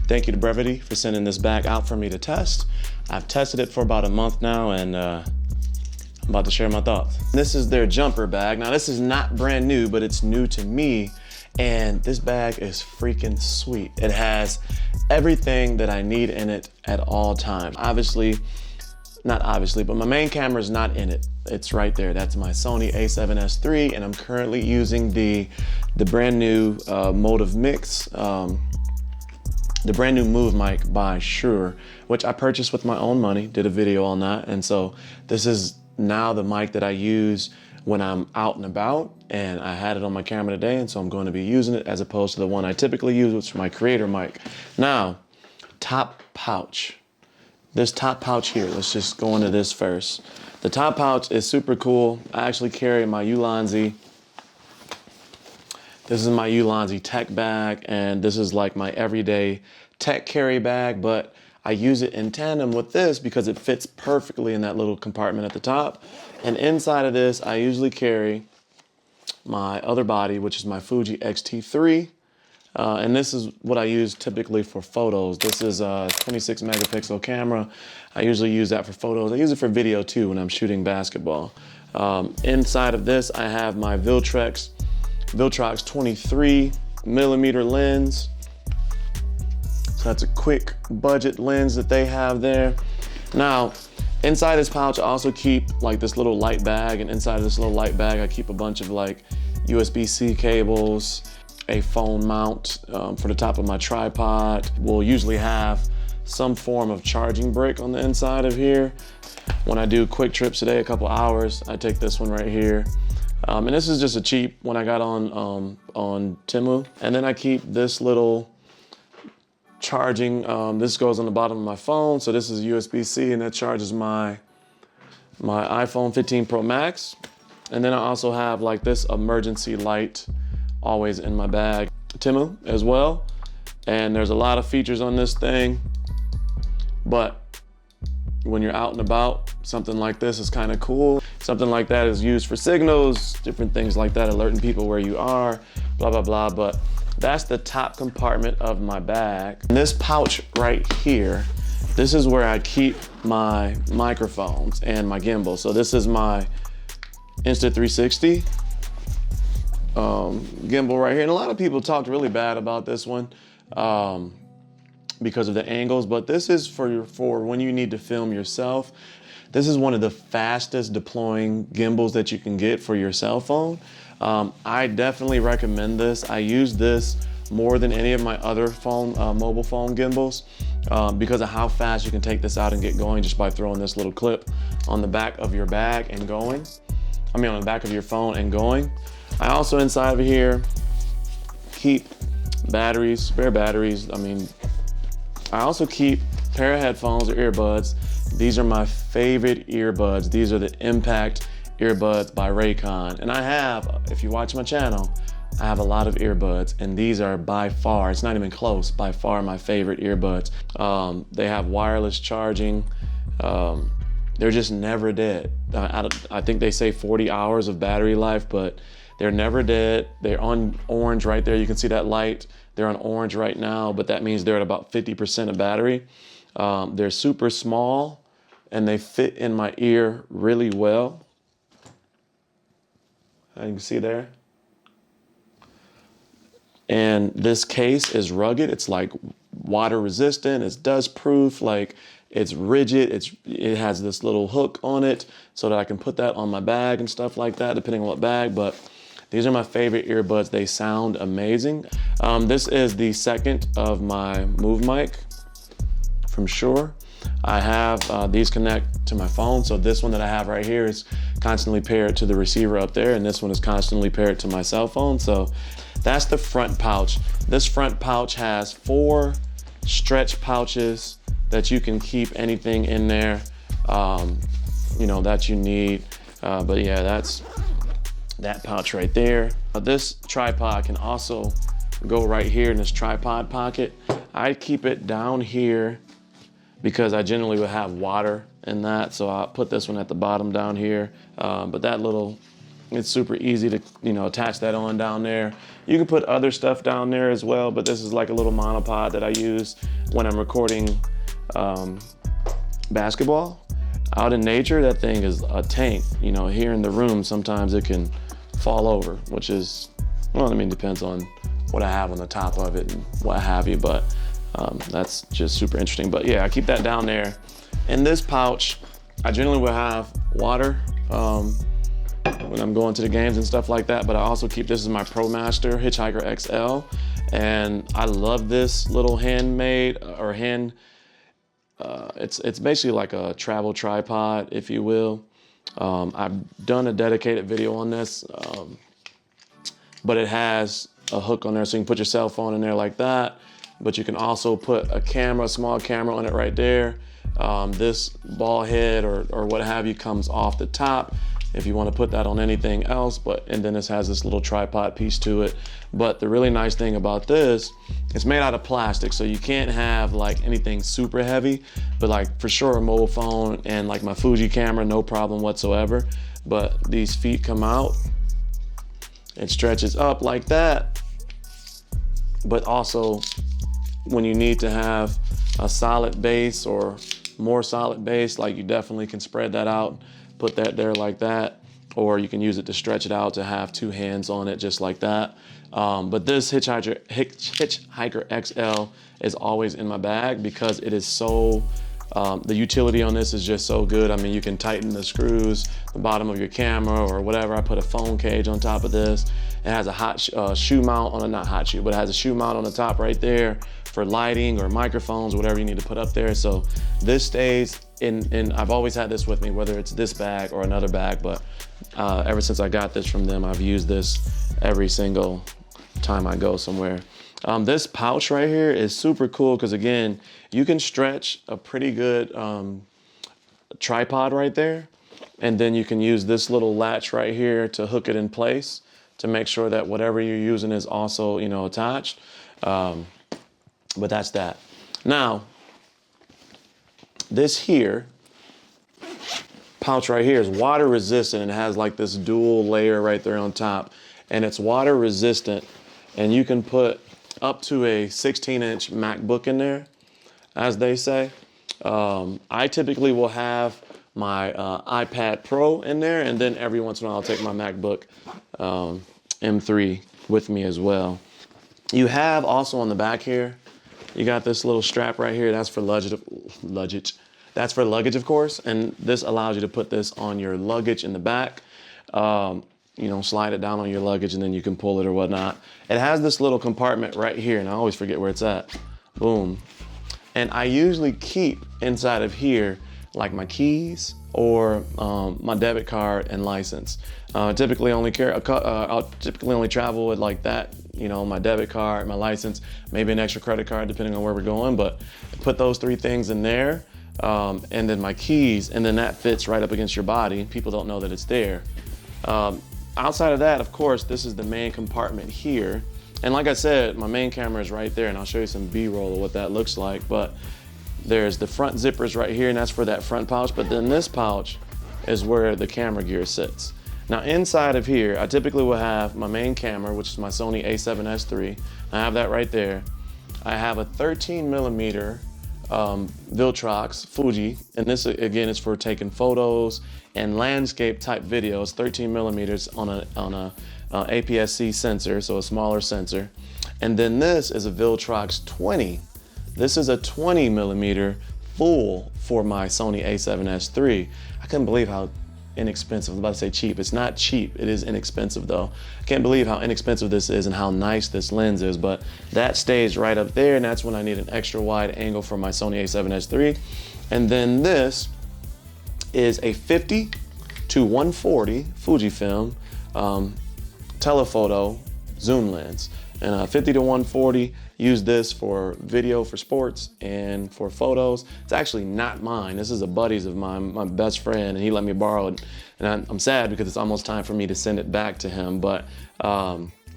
Thank you to Brevite for sending this bag out for me to test. I've tested it for about a month now, and I'm about to share my thoughts. This is their jumper bag. Now this is not brand new, but it's new to me, and this bag is freaking sweet. It has everything that I need in it at all times. Not obviously, but my main camera is not in it. It's right there. That's my Sony a7S III, and I'm currently using the brand new Motive Mix, the brand new Move mic by Shure, which I purchased with my own money, did a video on that. And so this is now the mic that I use when I'm out and about, and I had it on my camera today, and so I'm going to be using it as opposed to the one I typically use, which is my creator mic. Now, top pouch. This top pouch here, let's just go into this first. The top pouch is super cool. I actually carry my Ulanzi. This is my Ulanzi tech bag, and this is like my everyday tech carry bag, but I use it in tandem with this because it fits perfectly in that little compartment at the top. And inside of this, I usually carry my other body, which is my Fuji X-T3. And this is what I use typically for photos. This is a 26 megapixel camera. I usually use that for photos. I use it for video too when I'm shooting basketball. Inside of this, I have my Viltrox 23 millimeter lens. So that's a quick budget lens that they have there. Now, inside this pouch, I also keep like this little light bag, and inside of this little light bag, I keep a bunch of like USB-C cables, a phone mount for the top of my tripod. We'll usually have some form of charging brick on the inside of here. When I do quick trips today, a couple hours, I take this one right here. And this is just a cheap one I got on Temu. And then I keep this little charging, this goes on the bottom of my phone. So this is USB-C, and that charges my iPhone 15 Pro Max. And then I also have like this emergency light always in my bag. Temu as well. And there's a lot of features on this thing, but when you're out and about, something like this is kind of cool. Something like that is used for signals, different things like that, alerting people where you are, blah, blah, blah. But that's the top compartment of my bag. And this pouch right here, this is where I keep my microphones and my gimbal. So this is my Insta360 gimbal right here. And a lot of people talked really bad about this one because of the angles, but this is for when you need to film yourself. This is one of the fastest deploying gimbals that you can get for your cell phone. I definitely recommend this. I use this more than any of my other mobile phone gimbals because of how fast you can take this out and get going just by throwing this little clip on the back of your bag and going. On the back of your phone and going. I also inside of here keep batteries, spare batteries. I also keep a pair of headphones or earbuds. These are my favorite earbuds. These are the Impact earbuds by Raycon. And I have, if you watch my channel, I have a lot of earbuds, and these are by far, it's not even close, by far my favorite earbuds. They have wireless charging. They're just never dead. I think they say 40 hours of battery life, but they're never dead. They're on orange right there. You can see that light. They're on orange right now, but that means they're at about 50% of battery. They're super small, and they fit in my ear really well. You can see there. And this case is rugged. It's like water resistant. It's dust proof. Like, it's rigid. It has this little hook on it so that I can put that on my bag and stuff like that, depending on what bag. But these are my favorite earbuds. They sound amazing. This is the second of my Move mic from Shure. I have these connect to my phone. So this one that I have right here is constantly paired to the receiver up there, and this one is constantly paired to my cell phone. So that's the front pouch. This front pouch has 4 stretch pouches that you can keep anything in there, that you need. But yeah, that's that pouch right there. This tripod can also go right here in this tripod pocket. I keep it down here because I generally would have water in that, so I'll put this one at the bottom down here. But that little, it's super easy to attach that on down there. You can put other stuff down there as well, but this is like a little monopod that I use when I'm recording basketball. Out in nature, that thing is a tank. You know, here in the room, sometimes it can fall over, which is, well, I mean, depends on what I have on the top of it and what have you, but that's just super interesting. But yeah, I keep that down there. In this pouch, I generally will have water when I'm going to the games and stuff like that, but I also keep, this is my ProMaster Hitchhiker XL, and I love this little handmade or hand, it's basically like a travel tripod, if you will. I've done a dedicated video on this, but it has a hook on there so you can put your cell phone in there like that, but you can also put a camera, a small camera on it right there. This ball head or what have you comes off the top if you want to put that on anything else, and then this has this little tripod piece to it. But the really nice thing about this, it's made out of plastic, so you can't have like anything super heavy, but like for sure a mobile phone and like my Fuji camera, no problem whatsoever. But these feet come out, it stretches up like that, but also when you need to have a solid base or more solid base, like you definitely can spread that out, put that there like that, or you can use it to stretch it out to have two hands on it just like that. But this Hitchhiker XL is always in my bag because it is so, the utility on this is just so good. I mean, you can tighten the screws, the bottom of your camera or whatever. I put a phone cage on top of this. It has a hot shoe mount on it, not hot shoe, but it has a shoe mount on the top right there for lighting or microphones, whatever you need to put up there. So this stays in, I've always had this with me, whether it's this bag or another bag, but ever since I got this from them, I've used this every single time I go somewhere. This pouch right here is super cool because again, you can stretch a pretty good tripod right there. And then you can use this little latch right here to hook it in place to make sure that whatever you're using is also, you know, attached. But that's that. Now, this here, pouch right here is water resistant and has like this dual layer right there on top. And it's water resistant, and you can put up to a 16-inch MacBook in there, as they say. I typically will have my iPad Pro in there, and then every once in a while I'll take my MacBook M3 with me as well. You have also on the back here, you got this little strap right here. That's for luggage. That's for luggage, of course, and this allows you to put this on your luggage in the back. You know, slide it down on your luggage and then you can pull it or whatnot. It has this little compartment right here, and I always forget where it's at. Boom. And I usually keep inside of here like my keys or my debit card and license. Typically only I'll typically only travel with like that, you know, my debit card, my license, maybe an extra credit card depending on where we're going, but put those three things in there, and then my keys, and then that fits right up against your body. People don't know that it's there. Outside of that, of course, this is the main compartment here. And like I said, my main camera is right there, and I'll show you some B-roll of what that looks like. But there's the front zippers right here, and that's for that front pouch. But then this pouch is where the camera gear sits. Now inside of here, I typically will have my main camera, which is my Sony a7S III. I have that right there. I have a 13mm Viltrox Fuji, and this again is for taking photos and landscape type videos. 13mm on a APS-C sensor, so a smaller sensor. And then this is a Viltrox 20. This is a 20mm full for my Sony a7S III. I couldn't believe how inexpensive. I was about to say cheap. It's not cheap. It is inexpensive though. I can't believe how inexpensive this is and how nice this lens is, but that stays right up there, and that's when I need an extra wide angle for my Sony a7S III. And then this is a 50 to 140 Fujifilm telephoto zoom lens. And 50 to 140, use this for video for sports and for photos. It's actually not mine. This is a buddy's of mine, my best friend, and he let me borrow it. And I'm sad because it's almost time for me to send it back to him, but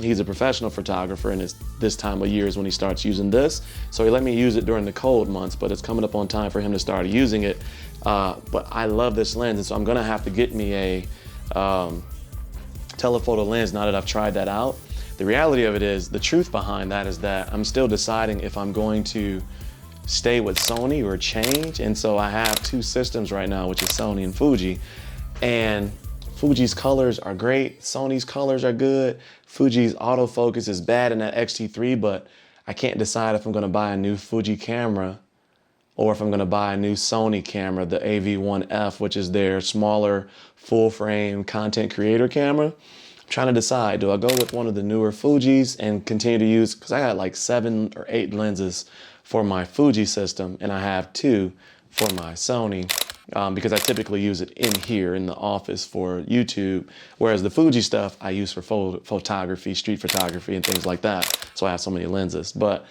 he's a professional photographer, and it's this time of year is when he starts using this. So he let me use it during the cold months, but it's coming up on time for him to start using it. But I love this lens, and so I'm gonna have to get me a telephoto lens now that I've tried that out. The reality of it is, the truth behind that is that I'm still deciding if I'm going to stay with Sony or change. And so I have two systems right now, which is Sony and Fuji. And Fuji's colors are great. Sony's colors are good. Fuji's autofocus is bad in that X-T3, but I can't decide if I'm gonna buy a new Fuji camera or if I'm gonna buy a new Sony camera, the AV1F, which is their smaller full frame content creator camera. I'm trying to decide, do I go with one of the newer Fujis and continue to use, because I got like 7 or 8 lenses for my Fuji system, and I have 2 for my Sony, because I typically use it in here in the office for YouTube, whereas the Fuji stuff I use for photography, street photography, and things like that. So I have so many lenses. But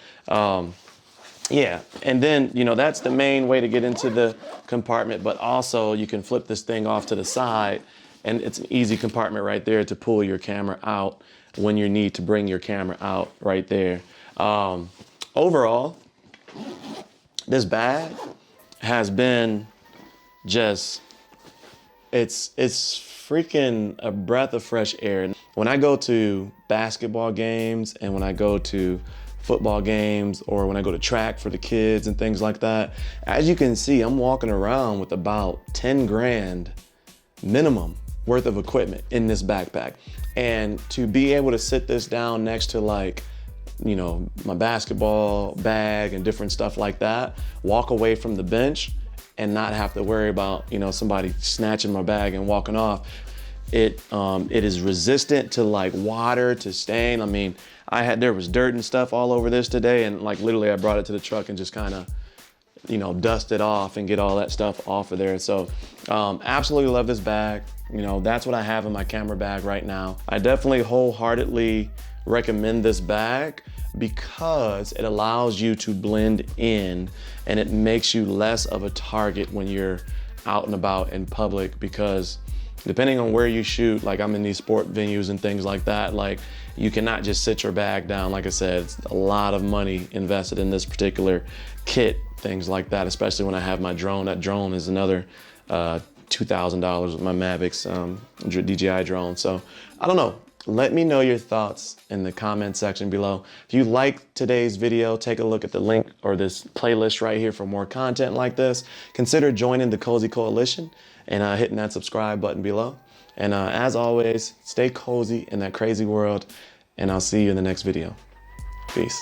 yeah, and then, you know, that's the main way to get into the compartment, but also you can flip this thing off to the side, and it's an easy compartment right there to pull your camera out when you need to bring your camera out right there. Overall, this bag has been just, it's freaking a breath of fresh air. When I go to basketball games and when I go to football games or when I go to track for the kids and things like that, as you can see, I'm walking around with about 10 grand minimum worth of equipment in this backpack. And to be able to sit this down next to, like, you know, my basketball bag and different stuff like that, walk away from the bench and not have to worry about, you know, somebody snatching my bag and walking off. It is resistant to like water, to stain. I mean, there was dirt and stuff all over this today, and like literally I brought it to the truck and just kind of, you know, dust it off and get all that stuff off of there. So absolutely love this bag. You know, that's what I have in my camera bag right now. I definitely wholeheartedly recommend this bag because it allows you to blend in and it makes you less of a target when you're out and about in public, because depending on where you shoot, like I'm in these sport venues and things like that, like you cannot just sit your bag down. Like I said, it's a lot of money invested in this particular kit, things like that, especially when I have my drone. That drone is another $2,000 with my Mavics DJI drone. So I don't know. Let me know your thoughts in the comment section below. If you like today's video, take a look at the link or this playlist right here for more content like this. Consider joining the Cozy Coalition and hitting that subscribe button below. And as always, stay cozy in that crazy world, and I'll see you in the next video. Peace.